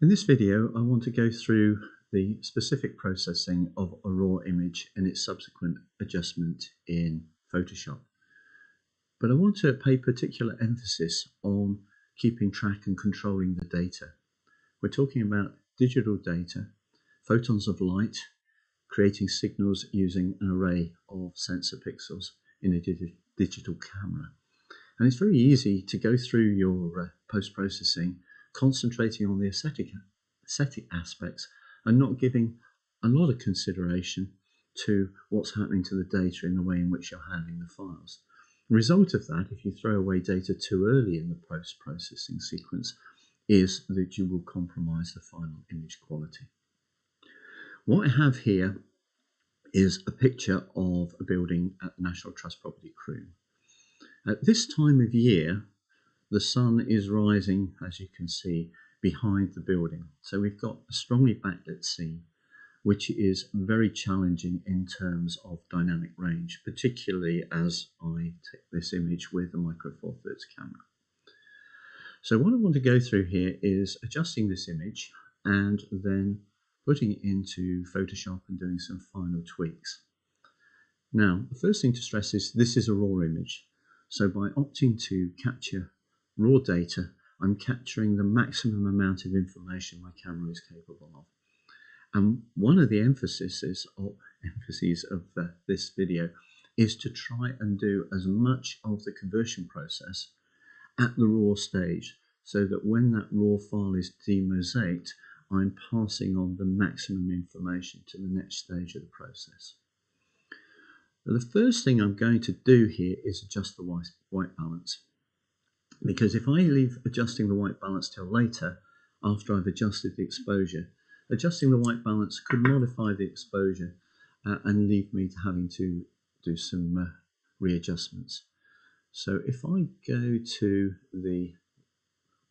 In this video, I want to go through the specific processing of a raw image and its subsequent adjustment in Photoshop. But I want to pay particular emphasis on keeping track and controlling the data. We're talking about digital data, photons of light, creating signals using an array of sensor pixels in a digital camera. And it's very easy to go through your post-processing, concentrating on the aesthetic aspects and not giving a lot of consideration to what's happening to the data in the way in which you're handling the files. The result of that, if you throw away data too early in the post-processing sequence, is that you will compromise the final image quality. What I have here is a picture of a building at the National Trust Property Crewe. At this time of year, the sun is rising, as you can see, behind the building. So we've got a strongly backlit scene, which is very challenging in terms of dynamic range, particularly as I take this image with a Micro Four Thirds camera. So what I want to go through here is adjusting this image and then putting it into Photoshop and doing some final tweaks. Now, the first thing to stress is this is a raw image. So by opting to capture raw data, I'm capturing the maximum amount of information my camera is capable of. And one of the emphases of this video is to try and do as much of the conversion process at the raw stage, so that when that raw file is demosaiced, I'm passing on the maximum information to the next stage of the process. The first thing I'm going to do here is adjust the white balance, because if I leave adjusting the white balance till later, after I've adjusted the exposure, adjusting the white balance could modify the exposure and leave me to having to do some readjustments. So if I go to the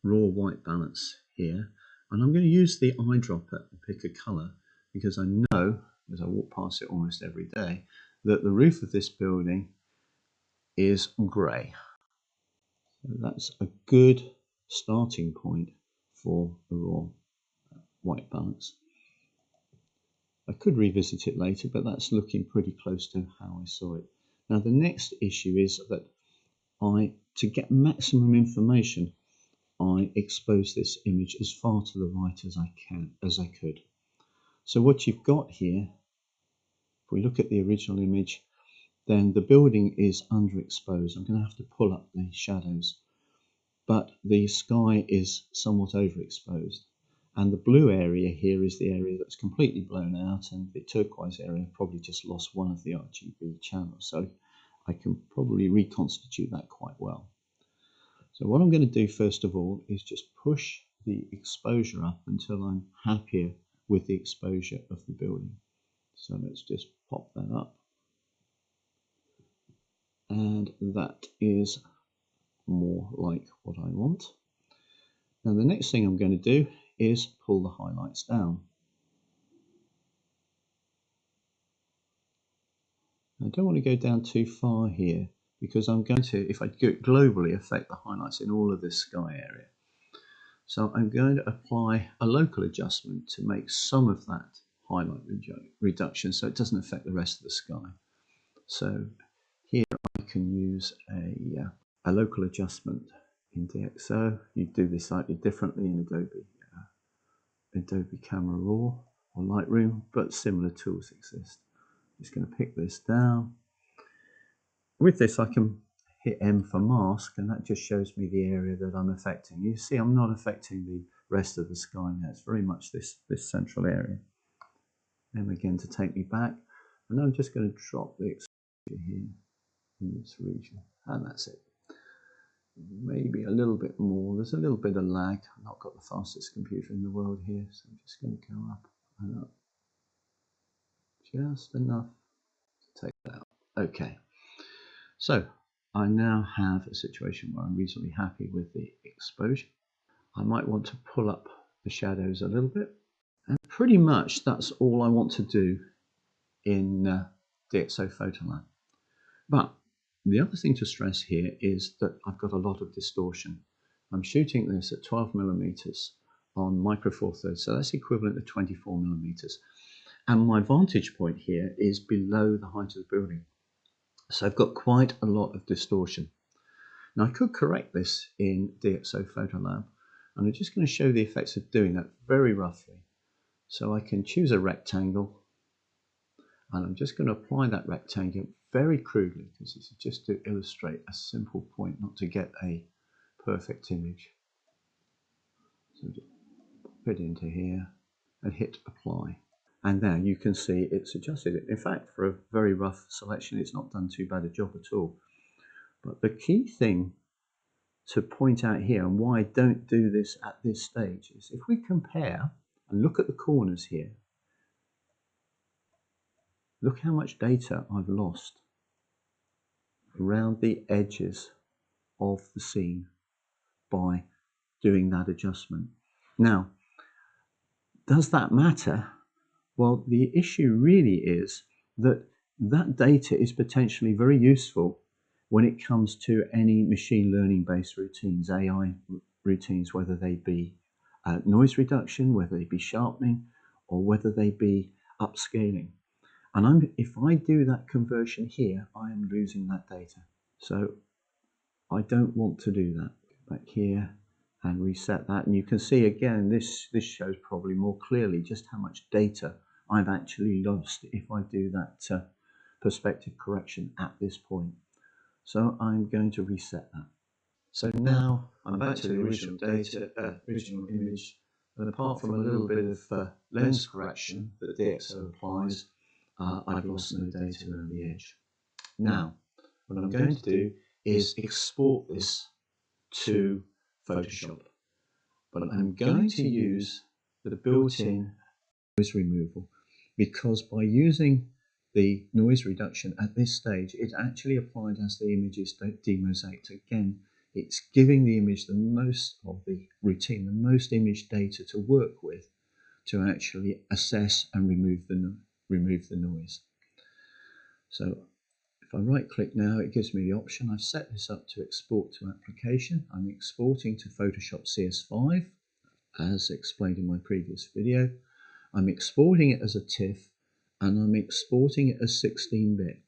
raw white balance here, and I'm going to use the eyedropper and pick a colour, because I know, as I walk past it almost every day, that the roof of this building is grey. So that's a good starting point for the raw white balance. I could revisit it later, but that's looking pretty close to how I saw it. Now the next issue is that to get maximum information, I expose this image as far to the right as I could. So what you've got here, if we look at the original image, then the building is underexposed. I'm going to have to pull up the shadows, but the sky is somewhat overexposed. And the blue area here is the area that's completely blown out, and the turquoise area probably just lost one of the RGB channels. So I can probably reconstitute that quite well. So what I'm going to do first of all is just push the exposure up until I'm happier with the exposure of the building. So let's just pop that up. And that is more like what I want. Now the next thing I'm going to do is pull the highlights down. I don't want to go down too far here, because I'm going to, if I do it globally, affect the highlights in all of this sky area. So I'm going to apply a local adjustment to make some of that highlight reduction so it doesn't affect the rest of the sky. So here I can use a local adjustment in DxO. You do this slightly differently in Adobe Camera Raw or Lightroom, but similar tools exist. I'm just going to pick this down. With this I can hit M for mask, and that just shows me the area that I'm affecting. You see I'm not affecting the rest of the sky now, it's very much this central area. M again to take me back, and I'm just going to drop the exposure here in this region, and that's it. Maybe a little bit more, there's a little bit of lag. I've not got the fastest computer in the world here, so I'm just going to go up and up just enough to take that out. Okay, so I now have a situation where I'm reasonably happy with the exposure. I might want to pull up the shadows a little bit, and pretty much that's all I want to do in DxO PhotoLab. But the other thing to stress here is that I've got a lot of distortion. I'm shooting this at 12 millimeters on micro four thirds, so that's equivalent to 24 millimeters. And my vantage point here is below the height of the building. So I've got quite a lot of distortion. Now I could correct this in DxO Photolab, and I'm just going to show the effects of doing that very roughly. So I can choose a rectangle, and I'm just going to apply that rectangle very crudely, because this is just to illustrate a simple point, not to get a perfect image. So just put it into here and hit apply. And now you can see it's adjusted it. In fact, for a very rough selection, it's not done too bad a job at all. But the key thing to point out here, and why I don't do this at this stage, is if we compare and look at the corners here, look how much data I've lost around the edges of the scene by doing that adjustment. Now, does that matter? Well, the issue really is that that data is potentially very useful when it comes to any machine learning based routines, AI routines, whether they be noise reduction, whether they be sharpening, or whether they be upscaling. And if I do that conversion here, I am losing that data. So I don't want to do that. Go back here and reset that. And you can see again, this shows probably more clearly just how much data I've actually lost if I do that perspective correction at this point. So I'm going to reset that. So now I'm back to the original data, original image, and apart from a little bit of lens correction that DxO applies, I've lost no data around the edge. Now, what I'm going to do is export this to Photoshop, but I'm going to use the built-in noise removal, because by using the noise reduction at this stage, it actually applied as the image is demosaicked. Again, it's giving the image the most of the routine, the most image data to work with to actually assess and remove the noise. So if I right click now, it gives me the option. I've set this up to export to application. I'm exporting to Photoshop CS5 as explained in my previous video. I'm exporting it as a TIFF, and I'm exporting it as 16-bit.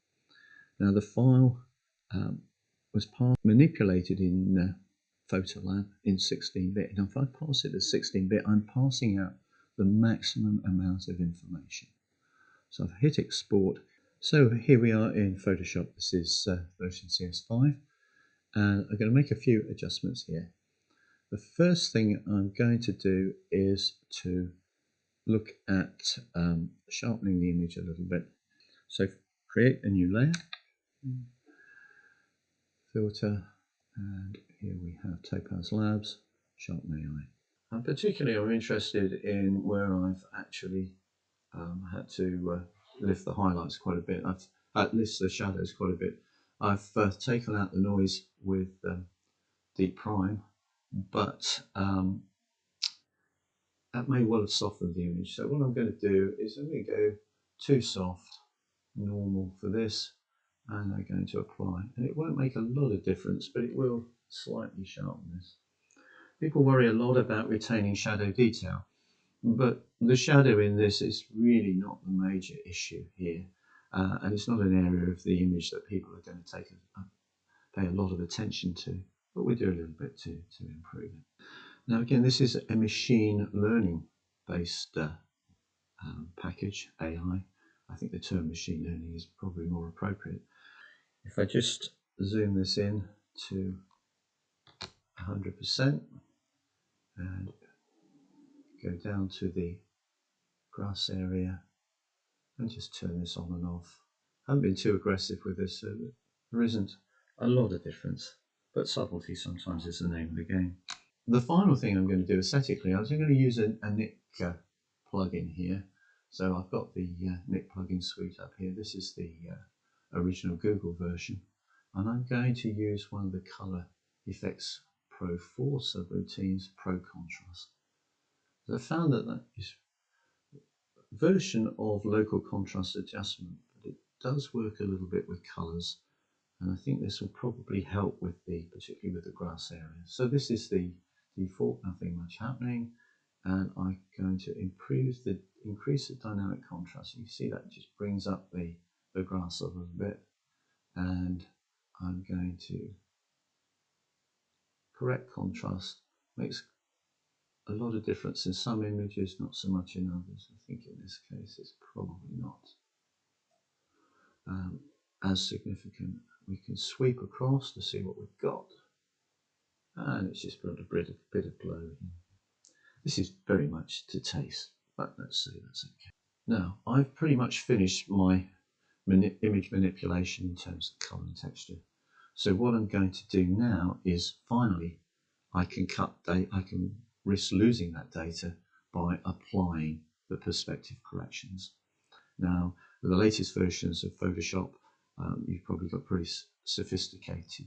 Now the file was manipulated in Photolab in 16-bit. And if I pass it as 16-bit, I'm passing out the maximum amount of information. So I've hit export. So here we are in Photoshop. This is version CS5, and I'm going to make a few adjustments here. The first thing I'm going to do is to look at sharpening the image a little bit. So create a new layer, filter, and here we have Topaz Labs, Sharpen AI. And particularly I'm interested in where I've actually had to lift the highlights quite a bit. I've lift the shadows quite a bit. I've taken out the noise with Deep Prime, but that may well have softened the image. So what I'm going to do is I'm going to go too soft, normal for this, and I'm going to apply. And it won't make a lot of difference, but it will slightly sharpen this. People worry a lot about retaining shadow detail, but the shadow in this is really not the major issue here. And it's not an area of the image that people are going to pay a lot of attention to, but we do a little bit to improve it. Now again, this is a machine learning based package, AI. I think the term machine learning is probably more appropriate. If I just zoom this in to 100% and go down to the grass area and just turn this on and off. I haven't been too aggressive with this, so there isn't a lot of difference, but subtlety sometimes is the name of the game. The final thing I'm going to do aesthetically, I'm going to use a Nik plugin here. So I've got the Nik plugin suite up here. This is the original Google version, and I'm going to use one of the Color Effects Pro 4 subroutines, Pro Contrast. So I found that is a version of local contrast adjustment, but it does work a little bit with colors, and I think this will probably help with particularly with the grass area. So this is the default, nothing much happening. and I'm going to increase the dynamic contrast. You see that just brings up the grass a little bit, and I'm going to correct contrast. Makes a lot of difference in some images, not so much in others. I think in this case it's probably not as significant. We can sweep across to see what we've got, and it's just got a bit of glow. This is very much to taste, but let's say that's okay. Now I've pretty much finished my image manipulation in terms of colour and texture. So what I'm going to do now is finally I can risk losing that data by applying the perspective corrections. Now, with the latest versions of Photoshop, you've probably got pretty sophisticated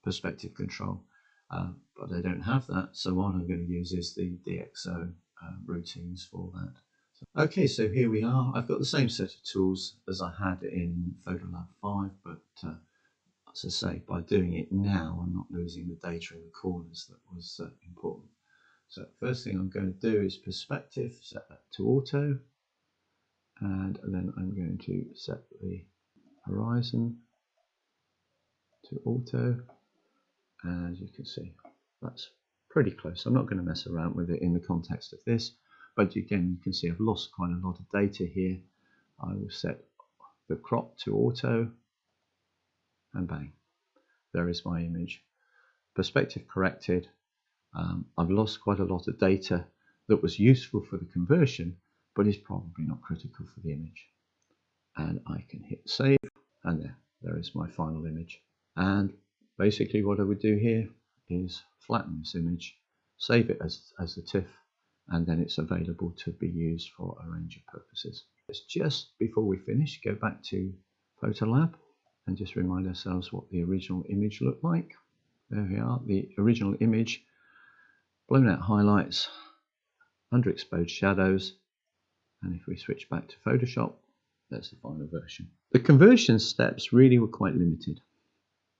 perspective control, but I don't have that. So what I'm going to use is the DxO routines for that. Okay, so here we are. I've got the same set of tools as I had in Photolab 5, but as I say, by doing it now, I'm not losing the data in the corners that was important. So first thing I'm going to do is perspective, set that to auto, and then I'm going to set the horizon to auto, and as you can see, that's pretty close. I'm not going to mess around with it in the context of this, but again, you can see I've lost quite a lot of data here. I will set the crop to auto, and bang, there is my image. Perspective corrected. I've lost quite a lot of data that was useful for the conversion, but is probably not critical for the image. And I can hit save, and there is my final image. And basically what I would do here is flatten this image, save it as a TIFF, and then it's available to be used for a range of purposes. Let's just, before we finish, go back to Photolab and just remind ourselves what the original image looked like. There we are, the original image, blown out highlights, underexposed shadows, and if we switch back to Photoshop, that's the final version. The conversion steps really were quite limited,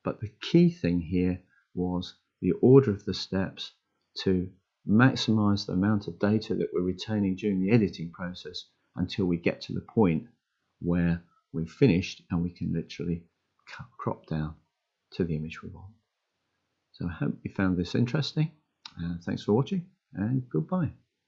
but the key thing here was the order of the steps to maximize the amount of data that we're retaining during the editing process until we get to the point where we've finished and we can literally crop down to the image we want. So I hope you found this interesting, and thanks for watching, and goodbye.